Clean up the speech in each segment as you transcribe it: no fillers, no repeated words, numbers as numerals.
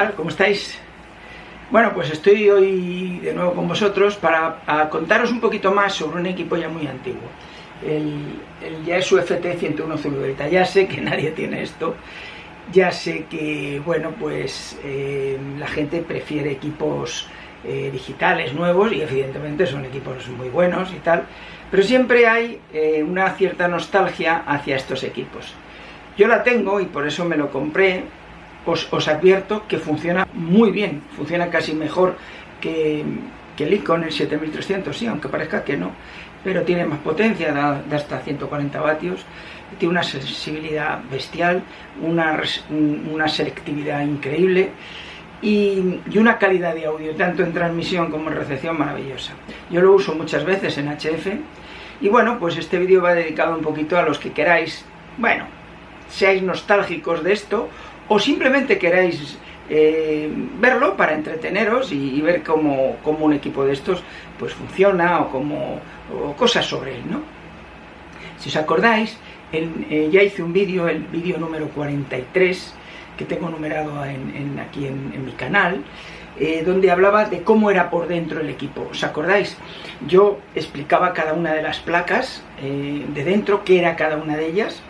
tal? ¿Cómo estáis? Bueno, pues estoy hoy de nuevo con vosotros para contaros un poquito más sobre un equipo ya muy antiguo, el Yaesu FT101 Zulu Delta. Ya sé que nadie tiene esto, ya sé que, bueno, pues la gente prefiere equipos digitales nuevos y evidentemente son equipos muy buenos y tal, pero siempre hay una cierta nostalgia hacia estos equipos. Yo la tengo y por eso me lo compré. Os advierto que funciona muy bien, funciona casi mejor que el Icon, el 7300, sí, aunque parezca que no, pero tiene más potencia, da hasta 140 vatios, tiene una sensibilidad bestial, una selectividad increíble y una calidad de audio, tanto en transmisión como en recepción, maravillosa. Yo lo uso muchas veces en HF y bueno, pues este vídeo va dedicado un poquito a los que queráis, bueno, seáis nostálgicos de esto o simplemente queráis verlo para entreteneros y ver cómo un equipo de estos pues funciona o cosas sobre él, ¿no? Si os acordáis, ya hice un vídeo, el vídeo número 43, que tengo numerado aquí en mi canal, donde hablaba de cómo era por dentro el equipo. ¿Os acordáis? Yo explicaba cada una de las placas de dentro, qué era cada una de ellas,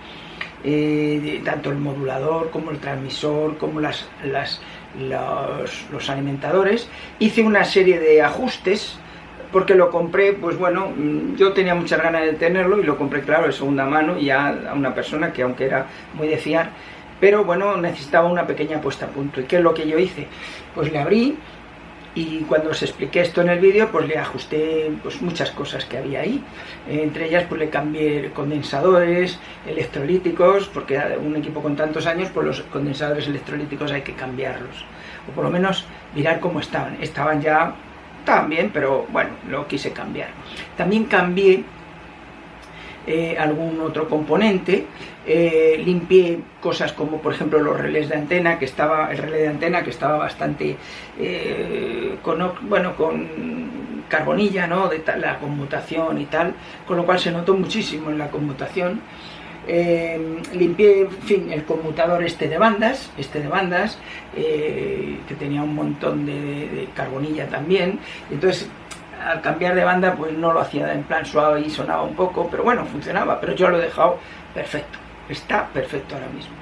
tanto el modulador como el transmisor, como los alimentadores. Hice una serie de ajustes porque lo compré, pues bueno, yo tenía muchas ganas de tenerlo y lo compré, claro, de segunda mano, ya a una persona que aunque era muy de fiar, pero bueno, necesitaba una pequeña puesta a punto. ¿Y qué es lo que yo hice? Pues le abrí y cuando os expliqué esto en el vídeo, pues le ajusté pues muchas cosas que había ahí. Entre ellas pues le cambié condensadores, electrolíticos, porque un equipo con tantos años, pues los condensadores electrolíticos hay que cambiarlos, o por lo menos mirar cómo estaban. Estaban bien, pero bueno, lo quise cambiar. También cambié algún otro componente, limpié cosas como por ejemplo los relés de antena, el relé de antena que estaba bastante con carbonilla, ¿no? De la conmutación y tal, con lo cual se notó muchísimo en la conmutación. Limpié, en fin, el conmutador de bandas, que tenía un montón de carbonilla también. Entonces, al cambiar de banda, pues no lo hacía en plan suave y sonaba un poco, pero bueno, funcionaba. Pero yo lo he dejado perfecto, está perfecto ahora mismo.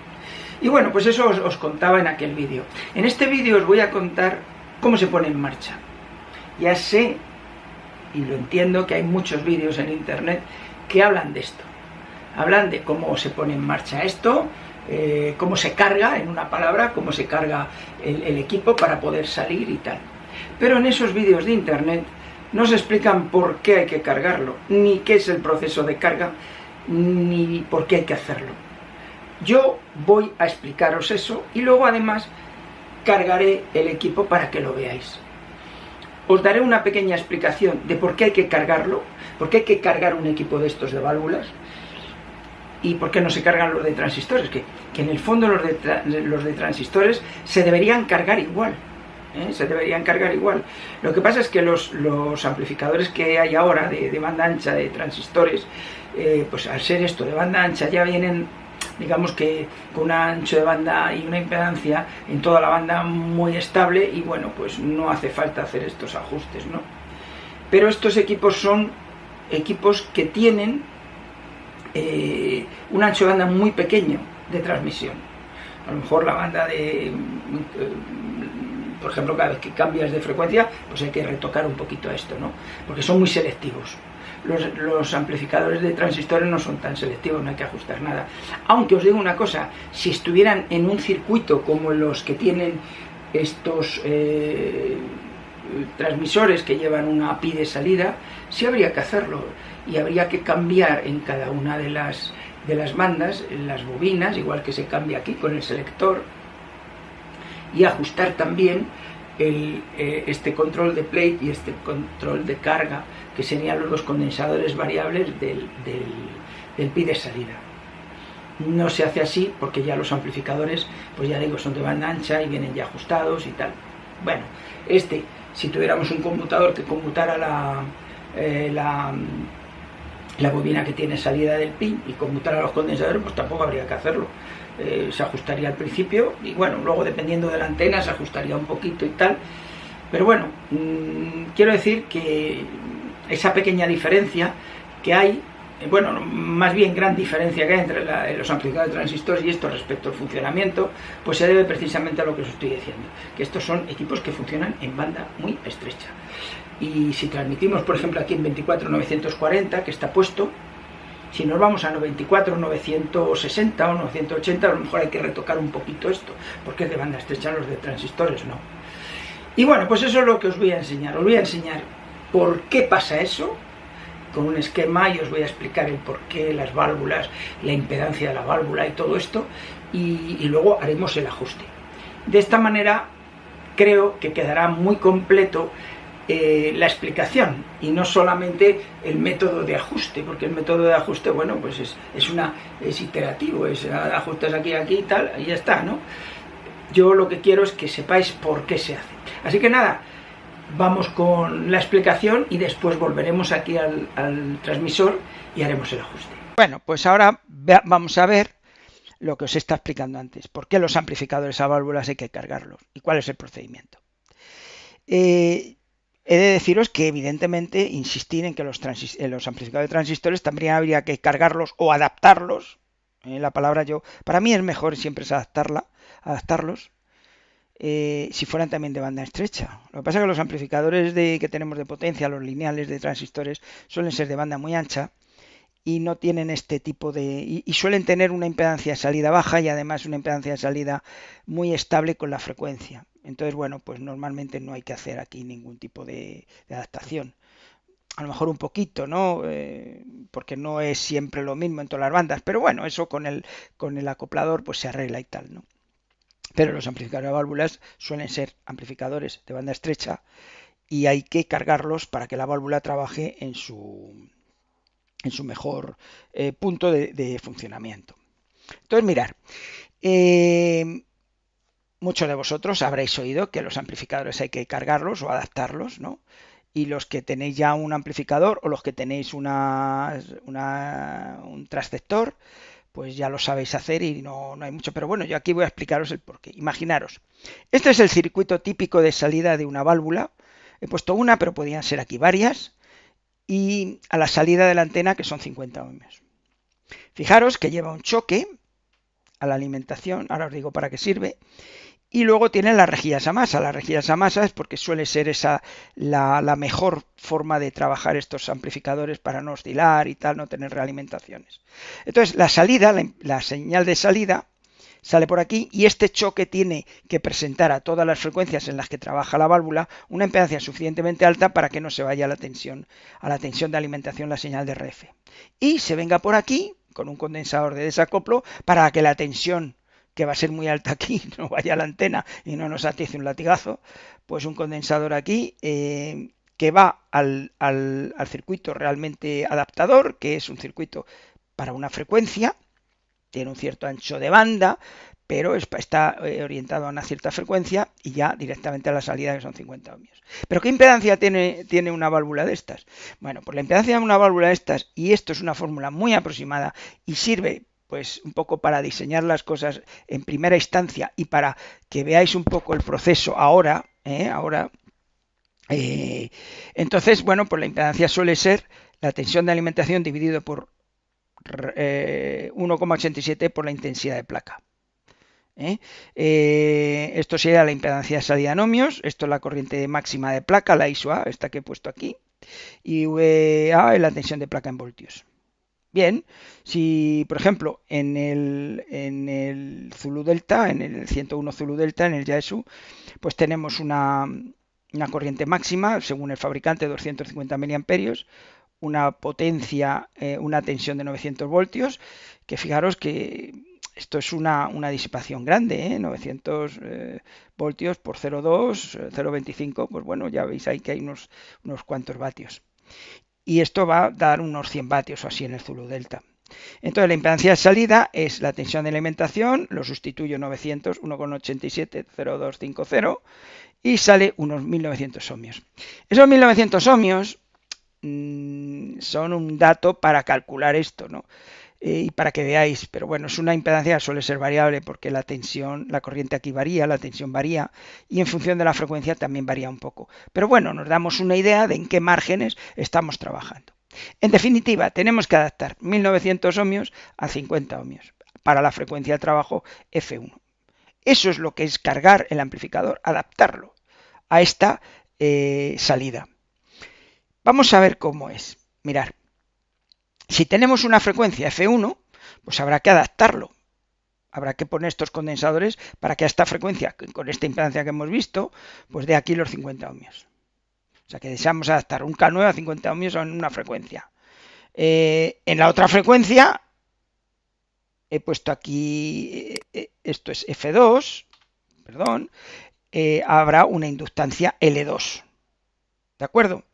Y bueno, pues eso os contaba en aquel vídeo. En este vídeo os voy a contar cómo se pone en marcha. Ya sé, y lo entiendo, que hay muchos vídeos en internet que hablan de esto. Hablan de cómo se pone en marcha esto, cómo se carga, en una palabra, cómo se carga el equipo para poder salir y tal. Pero en esos vídeos de internet no se explican por qué hay que cargarlo, ni qué es el proceso de carga, ni por qué hay que hacerlo. Yo voy a explicaros eso y luego además cargaré el equipo para que lo veáis. Os daré una pequeña explicación de por qué hay que cargarlo, por qué hay que cargar un equipo de estos de válvulas y por qué no se cargan los de transistores, que en el fondo los de transistores se deberían cargar igual. Se deberían cargar igual. Lo que pasa es que los amplificadores que hay ahora de banda ancha, de transistores, pues al ser esto de banda ancha ya vienen, digamos que con un ancho de banda y una impedancia en toda la banda muy estable y bueno, pues no hace falta hacer estos ajustes, ¿no? Pero estos equipos son equipos que tienen un ancho de banda muy pequeño de transmisión. A lo mejor la banda por ejemplo, cada vez que cambias de frecuencia, pues hay que retocar un poquito esto, ¿no? Porque son muy selectivos. Los amplificadores de transistores no son tan selectivos, no hay que ajustar nada. Aunque os digo una cosa, si estuvieran en un circuito como los que tienen estos transmisores que llevan una API de salida, sí habría que hacerlo y habría que cambiar en cada una de las bandas, en las bobinas, igual que se cambia aquí con el selector, y ajustar también este control de plate y este control de carga, que serían los dos condensadores variables del PI de salida. No se hace así porque ya los amplificadores, pues ya digo, son de banda ancha y vienen ya ajustados y tal. Bueno, si tuviéramos un conmutador que conmutara la bobina que tiene salida del pin y conmutar a los condensadores, pues tampoco habría que hacerlo. Se ajustaría al principio y bueno, luego dependiendo de la antena se ajustaría un poquito y tal. Pero bueno, quiero decir que esa pequeña diferencia que hay, bueno, más bien gran diferencia que hay entre los amplificadores de transistores y esto respecto al funcionamiento, pues se debe precisamente a lo que os estoy diciendo, que estos son equipos que funcionan en banda muy estrecha. Y si transmitimos, por ejemplo, aquí en 24.940, que está puesto, si nos vamos a 94.960 o 980, a lo mejor hay que retocar un poquito esto, porque es de banda estrecha, los de transistores no. Y bueno, pues eso es lo que os voy a enseñar. Os voy a enseñar por qué pasa eso, con un esquema, y os voy a explicar el porqué, las válvulas, la impedancia de la válvula y todo esto, y luego haremos el ajuste. De esta manera creo que quedará muy completo la explicación y no solamente el método de ajuste, porque el método de ajuste, bueno, pues es iterativo, ajustas aquí, aquí y tal, y ya está, ¿no? Yo lo que quiero es que sepáis por qué se hace. Así que nada, vamos con la explicación y después volveremos aquí al transmisor y haremos el ajuste. Bueno, pues ahora vamos a ver lo que os está explicando antes. ¿Por qué los amplificadores a válvulas hay que cargarlos? ¿Y cuál es el procedimiento? He de deciros que evidentemente insistir en que los amplificadores de transistores también habría que cargarlos o adaptarlos. La palabra para mí es mejor siempre es adaptarlos. Si fueran también de banda estrecha. Lo que pasa es que los amplificadores que tenemos de potencia, los lineales de transistores, suelen ser de banda muy ancha y no tienen este tipo de... y suelen tener una impedancia de salida baja y además una impedancia de salida muy estable con la frecuencia. Entonces, bueno, pues normalmente no hay que hacer aquí ningún tipo de adaptación. A lo mejor un poquito, ¿no? Porque no es siempre lo mismo en todas las bandas, pero bueno, eso con el acoplador pues se arregla y tal, ¿no? Pero los amplificadores de válvulas suelen ser amplificadores de banda estrecha y hay que cargarlos para que la válvula trabaje en su mejor punto de funcionamiento. Entonces, mirad, muchos de vosotros habréis oído que los amplificadores hay que cargarlos o adaptarlos, ¿no? Y los que tenéis ya un amplificador o los que tenéis un transceptor, pues ya lo sabéis hacer y no hay mucho. Pero bueno, yo aquí voy a explicaros el porqué. Imaginaros, este es el circuito típico de salida de una válvula. He puesto una, pero podían ser aquí varias. Y a la salida de la antena, que son 50 ohmios. Fijaros que lleva un choque a la alimentación, ahora os digo para qué sirve. Y luego tienen las rejillas a masa. Las rejillas a masa es porque suele ser la mejor forma de trabajar estos amplificadores para no oscilar y tal, no tener realimentaciones. Entonces la salida, la señal de salida sale por aquí y este choque tiene que presentar a todas las frecuencias en las que trabaja la válvula una impedancia suficientemente alta para que no se vaya a la tensión de alimentación la señal de RF. Y se venga por aquí con un condensador de desacoplo para que la tensión que va a ser muy alta aquí, no vaya a la antena y no nos atice un latigazo, pues un condensador aquí que va al circuito realmente adaptador, que es un circuito para una frecuencia, tiene un cierto ancho de banda, pero está orientado a una cierta frecuencia y ya directamente a la salida, que son 50 ohmios. ¿Pero qué impedancia tiene una válvula de estas? Bueno, pues la impedancia de una válvula de estas, y esto es una fórmula muy aproximada y sirve pues un poco para diseñar las cosas en primera instancia y para que veáis un poco el proceso ahora. Entonces, bueno, pues la impedancia suele ser la tensión de alimentación dividido por 1,87 por la intensidad de placa. Esto sería la impedancia de salida en ohmios. Esto es la corriente máxima de placa, la ISO-A, esta que he puesto aquí, y VA es la tensión de placa en voltios. Bien, si por ejemplo en el Zulu Delta, en el 101 Zulu Delta, en el Yaesu, pues tenemos una corriente máxima, según el fabricante, 250 miliamperios, una potencia, una tensión de 900 voltios, que fijaros que esto es una disipación grande, 900 voltios por 0,2, 0,25, pues bueno, ya veis ahí que hay unos cuantos vatios. Y esto va a dar unos 100 vatios o así en el Zulu Delta. Entonces la impedancia de salida es la tensión de alimentación, lo sustituyo 900, 1,87, 0,250 y sale unos 1900 ohmios. Esos 1900 ohmios son un dato para calcular esto, ¿no? Y para que veáis, pero bueno, es una impedancia que suele ser variable porque la tensión, la corriente aquí varía, la tensión varía y en función de la frecuencia también varía un poco. Pero bueno, nos damos una idea de en qué márgenes estamos trabajando. En definitiva, tenemos que adaptar 1900 ohmios a 50 ohmios para la frecuencia de trabajo F1. Eso es lo que es cargar el amplificador, adaptarlo a esta salida. Vamos a ver cómo es. Mirad, si tenemos una frecuencia F1, pues habrá que adaptarlo. Habrá que poner estos condensadores para que a esta frecuencia, con esta impedancia que hemos visto, pues dé aquí los 50 ohmios. O sea que deseamos adaptar un K9 a 50 ohmios en una frecuencia. En la otra frecuencia he puesto aquí, esto es F2, perdón, habrá una inductancia L2. ¿De acuerdo?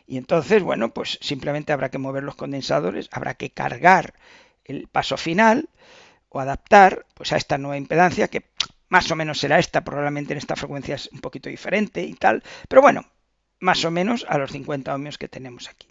Y entonces, bueno, pues simplemente habrá que mover los condensadores, habrá que cargar el paso final o adaptar pues a esta nueva impedancia que más o menos será esta, probablemente en esta frecuencia es un poquito diferente y tal, pero bueno, más o menos a los 50 ohmios que tenemos aquí.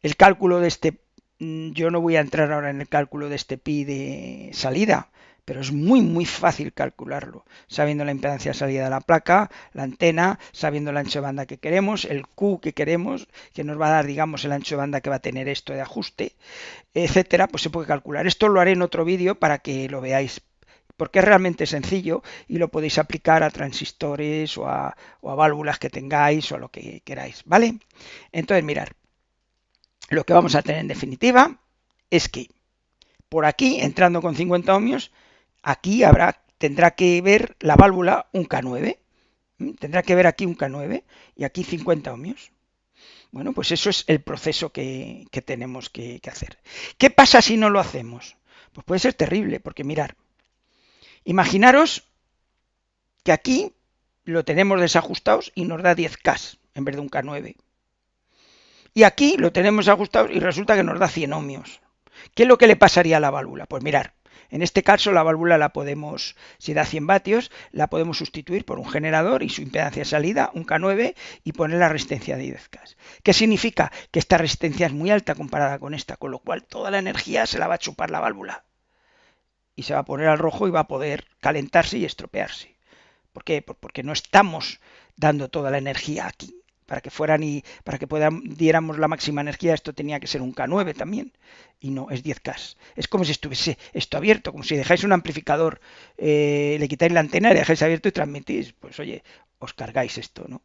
El cálculo de este, yo no voy a entrar ahora en el cálculo de este pi de salida, pero es muy fácil calcularlo, sabiendo la impedancia de salida de la placa, la antena, sabiendo el ancho de banda que queremos, el Q que queremos, que nos va a dar, digamos, el ancho de banda que va a tener esto de ajuste, etcétera, pues se puede calcular. Esto lo haré en otro vídeo para que lo veáis, porque es realmente sencillo y lo podéis aplicar a transistores o a válvulas que tengáis o a lo que queráis, ¿vale? Entonces, mirad, lo que vamos a tener en definitiva es que por aquí, entrando con 50 ohmios, aquí tendrá que ver la válvula un K9. Tendrá que ver aquí un K9 y aquí 50 ohmios. Bueno, pues eso es el proceso que tenemos que hacer. ¿Qué pasa si no lo hacemos? Pues puede ser terrible, porque mirad, imaginaros que aquí lo tenemos desajustados y nos da 10K en vez de un K9. Y aquí lo tenemos ajustado y resulta que nos da 100 ohmios. ¿Qué es lo que le pasaría a la válvula? Pues mirar, en este caso la válvula la podemos, si da 100 vatios, la podemos sustituir por un generador y su impedancia de salida, un K9, y poner la resistencia de 10K. ¿Qué significa? Que esta resistencia es muy alta comparada con esta, con lo cual toda la energía se la va a chupar la válvula. Y se va a poner al rojo y va a poder calentarse y estropearse. ¿Por qué? Porque no estamos dando toda la energía aquí. Para que diéramos la máxima energía, esto tenía que ser un K9 también, y no, es 10K. Es como si estuviese esto abierto, como si dejáis un amplificador, le quitáis la antena, le dejáis abierto y transmitís, pues oye, os cargáis esto, ¿no?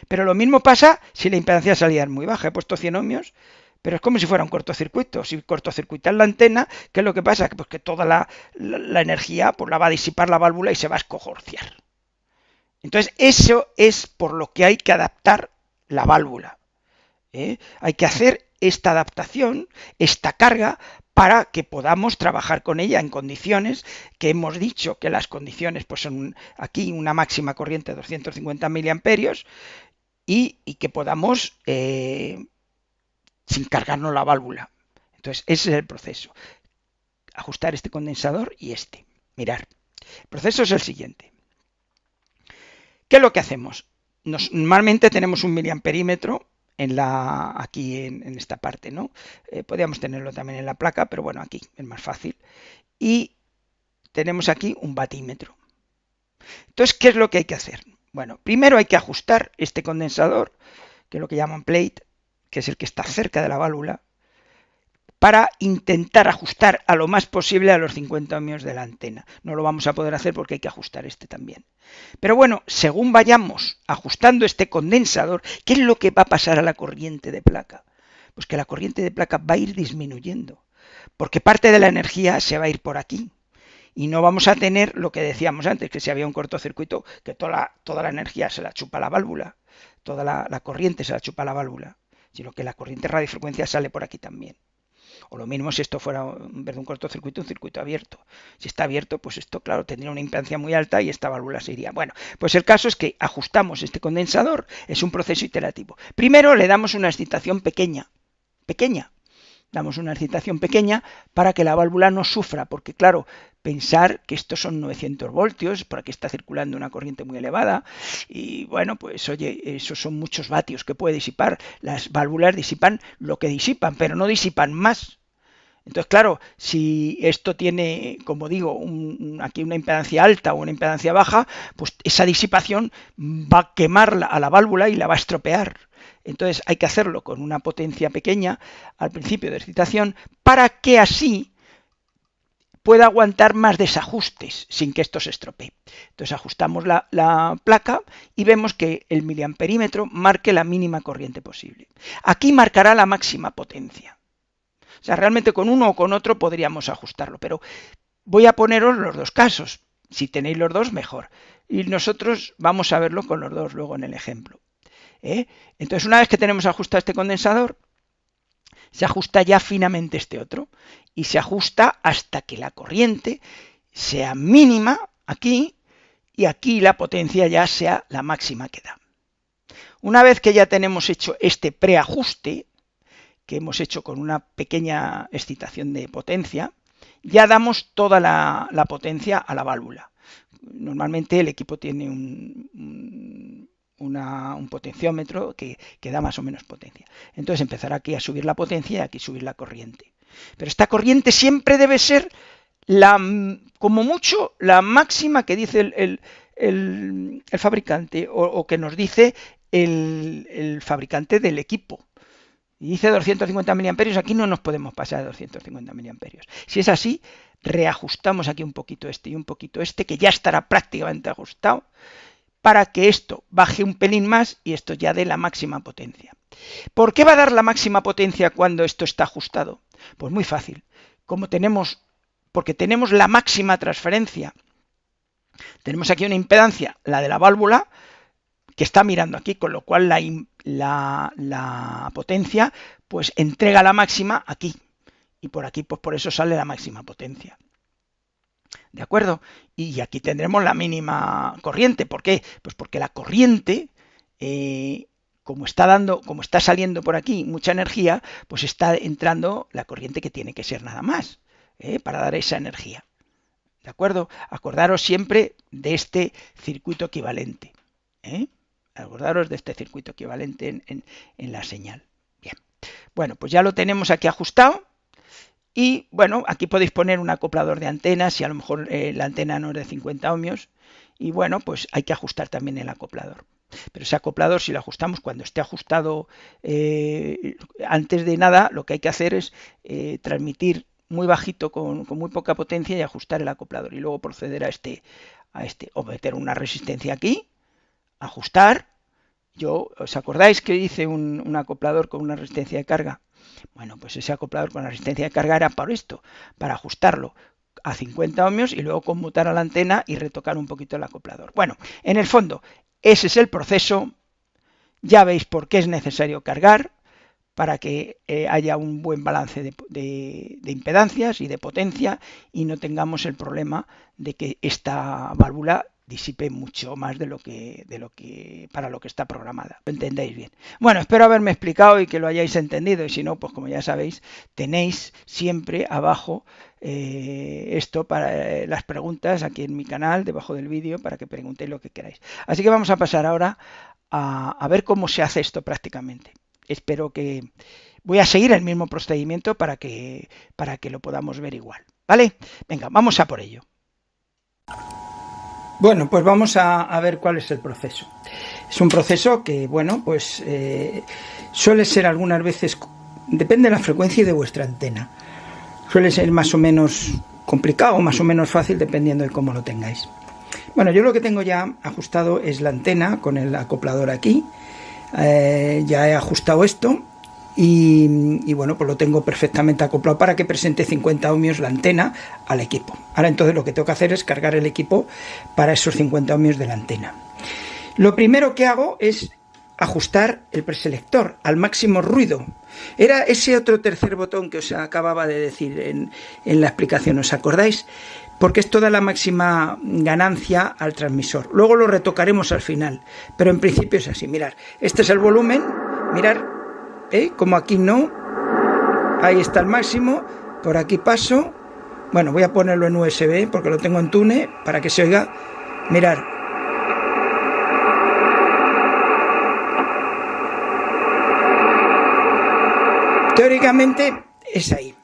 Pero lo mismo pasa si la impedancia de salida es muy baja, he puesto 100 ohmios, pero es como si fuera un cortocircuito. Si cortocircuitas la antena, ¿qué es lo que pasa? Pues que toda la energía pues la va a disipar la válvula y se va a escojorciar. Entonces, eso es por lo que hay que adaptar la válvula. Hay que hacer esta adaptación, esta carga, para que podamos trabajar con ella en condiciones que hemos dicho que las condiciones pues son aquí una máxima corriente de 250 miliamperios y que podamos sin cargarnos la válvula. Entonces, ese es el proceso. Ajustar este condensador y este. Mirar. El proceso es el siguiente. ¿Qué es lo que hacemos? Normalmente tenemos un miliamperímetro aquí en esta parte, ¿no? Podríamos tenerlo también en la placa, pero bueno, aquí es más fácil. Y tenemos aquí un batímetro. Entonces, ¿qué es lo que hay que hacer? Bueno, primero hay que ajustar este condensador, que es lo que llaman plate, que es el que está cerca de la válvula, para intentar ajustar a lo más posible a los 50 ohmios de la antena. No lo vamos a poder hacer porque hay que ajustar este también. Pero bueno, según vayamos ajustando este condensador, ¿qué es lo que va a pasar a la corriente de placa? Pues que la corriente de placa va a ir disminuyendo, porque parte de la energía se va a ir por aquí. Y no vamos a tener lo que decíamos antes, que si había un cortocircuito, que toda la energía se la chupa la válvula, toda la corriente se la chupa la válvula, sino que la corriente radiofrecuencia sale por aquí también. O lo mismo si esto fuera, en vez de un cortocircuito, un circuito abierto. Si está abierto, pues esto, claro, tendría una impedancia muy alta y esta válvula se iría. Bueno, pues el caso es que ajustamos este condensador, es un proceso iterativo. Primero le damos una excitación pequeña. Damos una excitación pequeña para que la válvula no sufra, porque claro, pensar que estos son 900 voltios, por aquí está circulando una corriente muy elevada y bueno, pues oye, esos son muchos vatios que puede disipar. Las válvulas disipan lo que disipan, pero no disipan más. Entonces, claro, si esto tiene, como digo, aquí una impedancia alta o una impedancia baja, pues esa disipación va a quemar a la válvula y la va a estropear. Entonces hay que hacerlo con una potencia pequeña al principio de excitación para que así pueda aguantar más desajustes sin que esto se estropee. Entonces ajustamos la placa y vemos que el miliamperímetro marque la mínima corriente posible. Aquí marcará la máxima potencia. O sea, realmente con uno o con otro podríamos ajustarlo, pero voy a poneros los dos casos. Si tenéis los dos, mejor. Y nosotros vamos a verlo con los dos luego en el ejemplo. Entonces, una vez que tenemos ajustado este condensador, se ajusta ya finamente este otro y se ajusta hasta que la corriente sea mínima aquí y aquí la potencia ya sea la máxima que da. Una vez que ya tenemos hecho este preajuste, que hemos hecho con una pequeña excitación de potencia, ya damos toda la potencia a la válvula. Normalmente el equipo tiene un potenciómetro que da más o menos potencia. Entonces empezará aquí a subir la potencia y aquí subir la corriente. Pero esta corriente siempre debe ser, como mucho, la máxima que dice el fabricante o que nos dice el fabricante del equipo. Y dice 250 miliamperios, aquí no nos podemos pasar a 250 miliamperios. Si es así, reajustamos aquí un poquito este y un poquito este, que ya estará prácticamente ajustado, para que esto baje un pelín más y esto ya dé la máxima potencia. ¿Por qué va a dar la máxima potencia cuando esto está ajustado? Pues muy fácil. Porque tenemos la máxima transferencia. Tenemos aquí una impedancia, la de la válvula, que está mirando aquí, con lo cual la potencia pues entrega la máxima aquí. Y por aquí, pues por eso sale la máxima potencia. ¿De acuerdo? Y aquí tendremos la mínima corriente. ¿Por qué? Pues porque la corriente, como está saliendo por aquí mucha energía, pues está entrando la corriente que tiene que ser nada más, para dar esa energía. ¿De acuerdo? Acordaros siempre de este circuito equivalente. Acordaros de este circuito equivalente en la señal. Bien. Bueno, pues ya lo tenemos aquí ajustado. Y bueno, aquí podéis poner un acoplador de antenas si a lo mejor la antena no es de 50 ohmios. Y bueno, pues hay que ajustar también el acoplador. Pero ese acoplador, si lo ajustamos cuando esté ajustado, antes de nada, lo que hay que hacer es transmitir muy bajito con muy poca potencia y ajustar el acoplador. Y luego proceder a este o meter una resistencia aquí, ajustar. ¿Os acordáis que hice un acoplador con una resistencia de carga? Bueno, pues ese acoplador con la resistencia de carga era para esto, para ajustarlo a 50 ohmios y luego conmutar a la antena y retocar un poquito el acoplador. Bueno, en el fondo, ese es el proceso. Ya veis por qué es necesario cargar, para que haya un buen balance de impedancias y de potencia y no tengamos el problema de que esta válvula disipe mucho más de lo que para lo que está programada. ¿Lo entendéis bien? Bueno, espero haberme explicado y que lo hayáis entendido, y si no, pues como ya sabéis, tenéis siempre abajo esto para las preguntas aquí en mi canal, debajo del vídeo, para que preguntéis lo que queráis. Así que vamos a pasar ahora a ver cómo se hace esto prácticamente. Espero que voy a seguir el mismo procedimiento para que lo podamos ver igual, ¿vale? Venga, vamos a por ello. Bueno, pues vamos a ver cuál es el proceso. Es un proceso que, bueno, pues suele ser algunas veces, depende de la frecuencia y de vuestra antena. Suele ser más o menos complicado o más o menos fácil dependiendo de cómo lo tengáis. Bueno, yo lo que tengo ya ajustado es la antena con el acoplador aquí. Ya he ajustado esto y bueno, pues lo tengo perfectamente acoplado para que presente 50 ohmios la antena al equipo. Ahora entonces lo que tengo que hacer es cargar el equipo para esos 50 ohmios de la antena. Lo primero que hago es ajustar el preselector al máximo ruido. Era ese otro tercer botón que os acababa de decir en la explicación, ¿os acordáis? Porque esto da la máxima ganancia al transmisor. Luego lo retocaremos al final, pero en principio es así. Mirad, este es el volumen, mirad, como aquí no, ahí está el máximo, por aquí paso, Bueno, voy a ponerlo en USB porque lo tengo en Tune para que se oiga. Mirad. Teóricamente es ahí.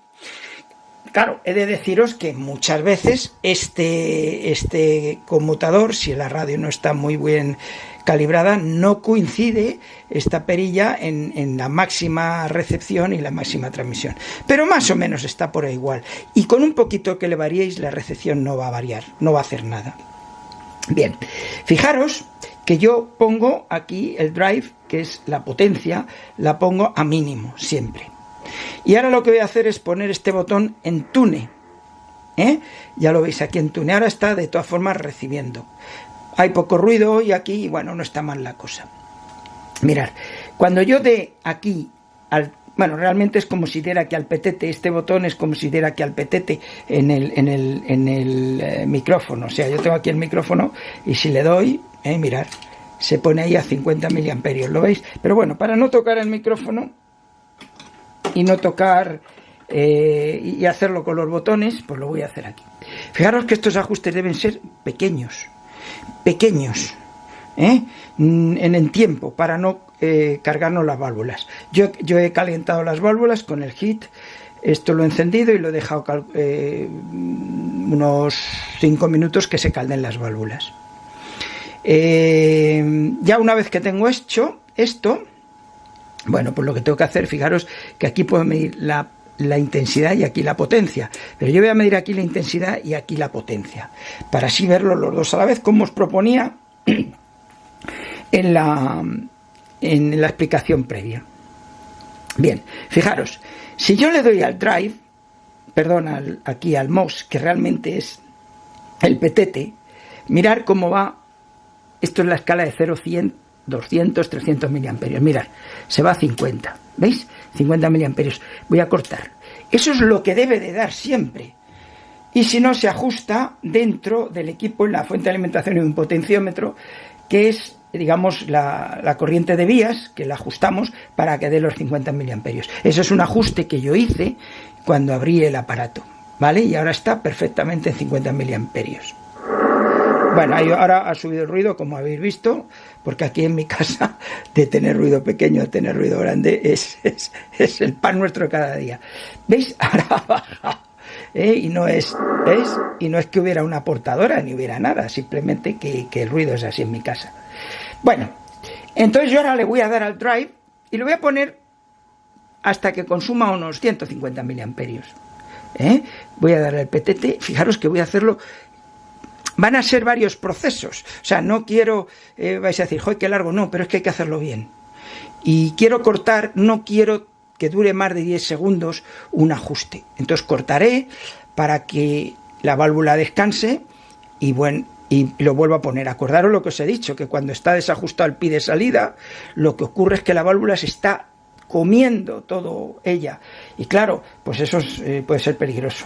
Claro, he de deciros que muchas veces este conmutador, si la radio no está muy bien calibrada, no coincide esta perilla en la máxima recepción y la máxima transmisión. Pero más o menos está por ahí igual. Y con un poquito que le variéis, la recepción no va a variar, no va a hacer nada. Bien, fijaros que yo pongo aquí el drive, que es la potencia, la pongo a mínimo siempre. Y ahora lo que voy a hacer es poner este botón en Tune. Ya lo veis aquí en Tune. Ahora está de todas formas recibiendo. Hay poco ruido y aquí, bueno, no está mal la cosa. Mirad, cuando yo dé aquí al... Bueno, realmente es como si diera aquí al petete. Este botón es como si diera aquí al petete en el micrófono. O sea, yo tengo aquí el micrófono y si le doy, mirad, se pone ahí a 50 miliamperios. ¿Lo veis? Pero bueno, para no tocar el micrófono y no tocar y hacerlo con los botones, pues lo voy a hacer aquí. Fijaros que estos ajustes deben ser pequeños, en el tiempo, para no cargarnos las válvulas. Yo he calentado las válvulas con el heat, esto lo he encendido y lo he dejado unos 5 minutos que se calden las válvulas. Ya una vez que tengo hecho esto, bueno, pues lo que tengo que hacer, fijaros que aquí puedo medir la intensidad y aquí la potencia, pero yo voy a medir aquí la intensidad y aquí la potencia, para así verlos los dos a la vez, como os proponía en la explicación previa. Bien, fijaros, si yo le doy al drive, perdón, aquí al mouse, que realmente es el petete, mirad cómo va. Esto es la escala de 0 a 100, 200, 300 miliamperios. Mirad, se va a 50. ¿Veis? 50 miliamperios. Voy a cortar. Eso es lo que debe de dar siempre. Y si no, se ajusta dentro del equipo en la fuente de alimentación y un potenciómetro, que es, digamos, la corriente de vías, que la ajustamos para que dé los 50 miliamperios. Eso es un ajuste que yo hice cuando abrí el aparato, ¿vale? Y ahora está perfectamente en 50 miliamperios. Bueno, ahora ha subido el ruido, como habéis visto, porque aquí en mi casa, de tener ruido pequeño a tener ruido grande, es el pan nuestro cada día. ¿Veis? Ahora baja. Y no es que hubiera una portadora ni hubiera nada, simplemente que el ruido es así en mi casa. Bueno, entonces yo ahora le voy a dar al drive y lo voy a poner hasta que consuma unos 150 miliamperios. Voy a darle al petete, fijaros que voy a hacerlo. Van a ser varios procesos, o sea, no quiero, vais a decir, ¡joder, qué largo! No, pero es que hay que hacerlo bien. Y quiero cortar, no quiero que dure más de 10 segundos un ajuste. Entonces cortaré para que la válvula descanse y lo vuelvo a poner. Acordaros lo que os he dicho, que cuando está desajustado el pi de salida, lo que ocurre es que la válvula se está comiendo todo ella. Y claro, pues eso puede ser peligroso.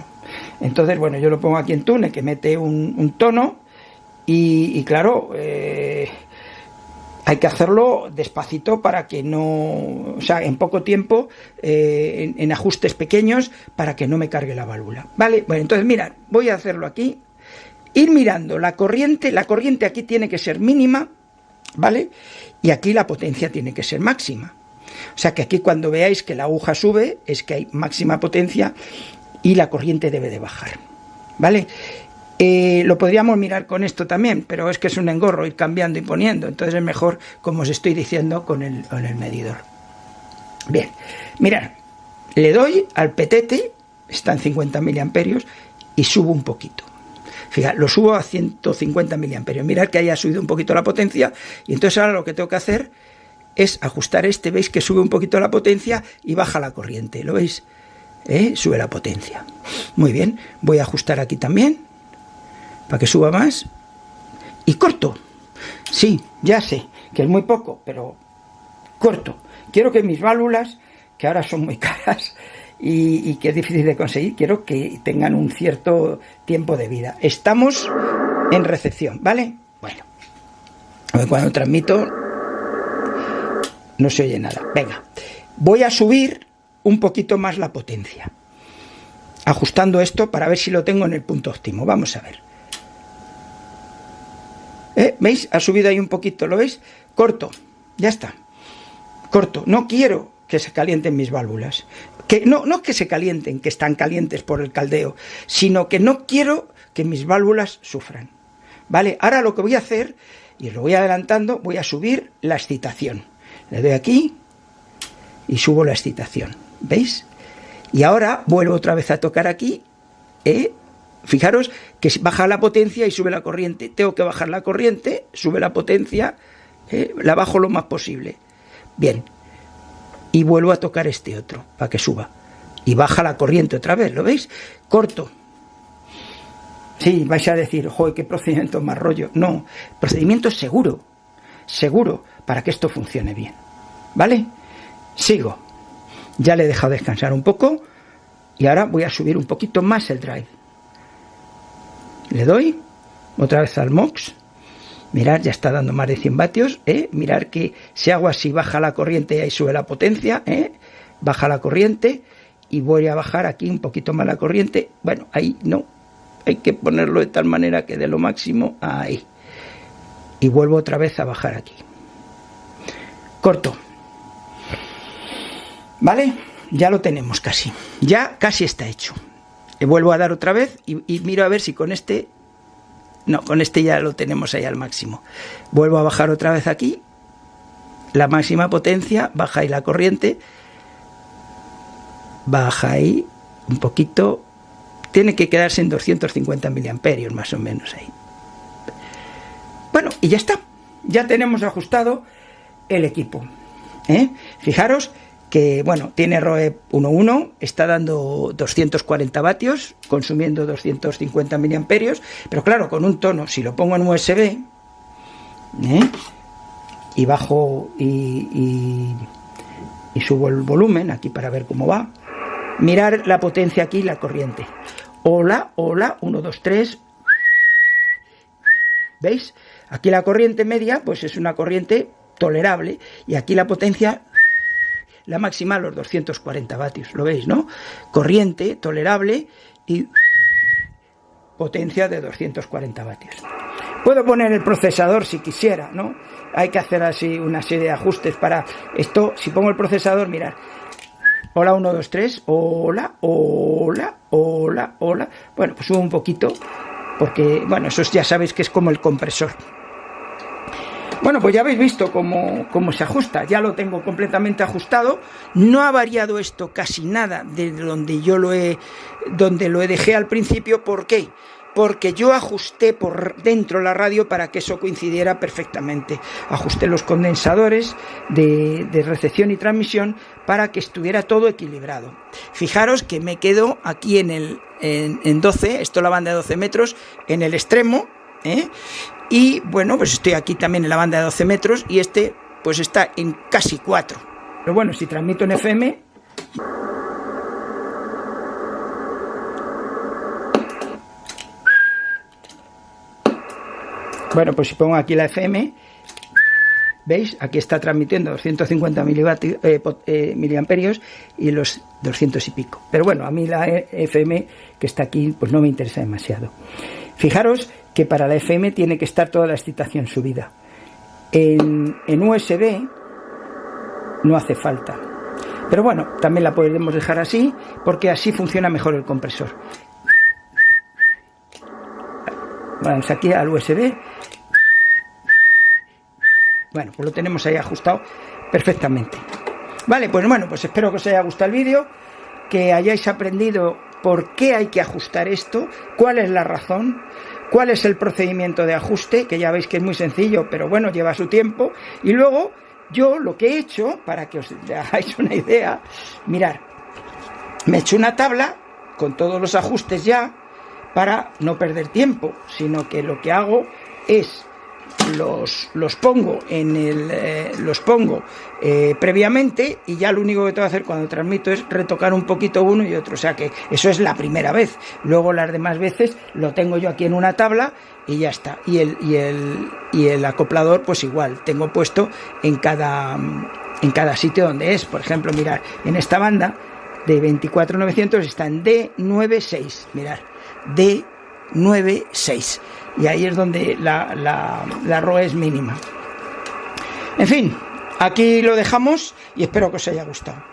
Entonces, bueno, yo lo pongo aquí en Tune, que mete un tono y claro, hay que hacerlo despacito para que no, o sea, en poco tiempo, en ajustes pequeños, para que no me cargue la válvula. ¿Vale? Bueno, entonces mirad, voy a hacerlo aquí, ir mirando la corriente aquí tiene que ser mínima, ¿vale? Y aquí la potencia tiene que ser máxima. O sea que aquí cuando veáis que la aguja sube es que hay máxima potencia y la corriente debe de bajar, ¿vale? Lo podríamos mirar con esto también, pero es que es un engorro ir cambiando y poniendo, entonces es mejor, como os estoy diciendo, con el medidor. Bien, mirad, le doy al petete, está en 50 miliamperios, y subo un poquito. Fíjate, lo subo a 150 miliamperios. Mirad que haya subido un poquito la potencia, y entonces ahora lo que tengo que hacer es ajustar veis que sube un poquito la potencia y baja la corriente, ¿lo veis? Sube la potencia. Muy bien, voy a ajustar aquí también, para que suba más, y corto. Sí, ya sé, que es muy poco, pero corto. Quiero que mis válvulas, que ahora son muy caras y que es difícil de conseguir, quiero que tengan un cierto tiempo de vida. Estamos en recepción, ¿vale? Bueno, cuando transmito no se oye nada. Venga, voy a subir un poquito más la potencia. ajustando esto para ver si lo tengo en el punto óptimo. Vamos a ver. ¿Veis? Ha subido ahí un poquito, ¿lo veis? Corto, ya está. Corto, no quiero que se calienten mis válvulas. Que no es que se calienten, que están calientes por el caldeo, sino que no quiero que mis válvulas sufran. ¿Vale? Ahora lo que voy a hacer, y os lo voy adelantando, voy a subir la excitación. Le doy aquí y subo la excitación. ¿Veis? Y ahora vuelvo otra vez a tocar aquí. Fijaros que baja la potencia y sube la corriente. Tengo que bajar la corriente, sube la potencia, la bajo lo más posible. Bien. Y vuelvo a tocar este otro para que suba. Y baja la corriente otra vez, ¿lo veis? Corto. Sí, vais a decir, joder, qué procedimiento más rollo. No, procedimiento seguro, seguro, para que esto funcione bien. ¿Vale? Sigo. Ya le he dejado descansar un poco y ahora voy a subir un poquito más el drive. Le doy otra vez al MOX. Mirad, ya está dando más de 100 vatios. Mirad que si hago así, baja la corriente y ahí sube la potencia. Baja la corriente y voy a bajar aquí un poquito más la corriente. Bueno, ahí no. Hay que ponerlo de tal manera que de lo máximo ahí. Y vuelvo otra vez a bajar aquí. Corto. ¿Vale? Ya lo tenemos casi. Ya casi está hecho. Le vuelvo a dar otra vez y miro a ver si con este... No, con este ya lo tenemos ahí al máximo. Vuelvo a bajar otra vez aquí. La máxima potencia. Baja ahí la corriente. Baja ahí un poquito. Tiene que quedarse en 250 miliamperios más o menos ahí. Bueno, y ya está. Ya tenemos ajustado el equipo. Fijaros que, bueno, tiene ROE 1.1, está dando 240 vatios, consumiendo 250 miliamperios, pero claro, con un tono, si lo pongo en USB, y bajo y subo el volumen aquí para ver cómo va, mirar la potencia aquí y la corriente. Hola, hola, 1, 2, 3. ¿Veis? Aquí la corriente media, pues es una corriente tolerable, y aquí la potencia... La máxima, los 240 vatios, ¿lo veis, no? Corriente tolerable y potencia de 240 vatios. Puedo poner el procesador si quisiera, ¿no? Hay que hacer así una serie de ajustes para esto. Si pongo el procesador, mirad. Hola, 1, 2, 3. Hola, hola, hola, hola. Bueno, pues subo un poquito porque, bueno, eso ya sabéis que es como el compresor. Bueno, pues ya habéis visto cómo se ajusta. Ya lo tengo completamente ajustado. No ha variado esto casi nada de donde lo dejé al principio. ¿Por qué? Porque yo ajusté por dentro la radio para que eso coincidiera perfectamente. Ajusté los condensadores de recepción y transmisión para que estuviera todo equilibrado. Fijaros que me quedo aquí en 12, esto es la banda de 12 metros, en el extremo, y bueno, pues estoy aquí también en la banda de 12 metros y este pues está en casi 4. Pero bueno, si transmito en FM... Bueno, pues si pongo aquí la FM, ¿veis? Aquí está transmitiendo 250 miliamperios y los 200 y pico. Pero bueno, a mí la FM que está aquí pues no me interesa demasiado. Fijaros que para la FM tiene que estar toda la excitación subida. En USB no hace falta. Pero bueno, también la podemos dejar así porque así funciona mejor el compresor. Vamos aquí al USB. Bueno, pues lo tenemos ahí ajustado perfectamente. Vale, pues bueno, pues espero que os haya gustado el vídeo, que hayáis aprendido por qué hay que ajustar esto, cuál es la razón, cuál es el procedimiento de ajuste, que ya veis que es muy sencillo, pero bueno, lleva su tiempo. Y luego yo lo que he hecho, para que os hagáis una idea, mirad, me he hecho una tabla con todos los ajustes ya, para no perder tiempo, sino que lo que hago es los pongo previamente, y ya lo único que tengo que hacer cuando transmito es retocar un poquito uno y otro. O sea que eso es la primera vez. Luego las demás veces lo tengo yo aquí en una tabla y ya está. Y el acoplador pues igual, tengo puesto en cada sitio donde es. Por ejemplo, mirad, en esta banda de 24.900 está en D96, mirad, D96, y ahí es donde la ROE es mínima. En fin, aquí lo dejamos y espero que os haya gustado.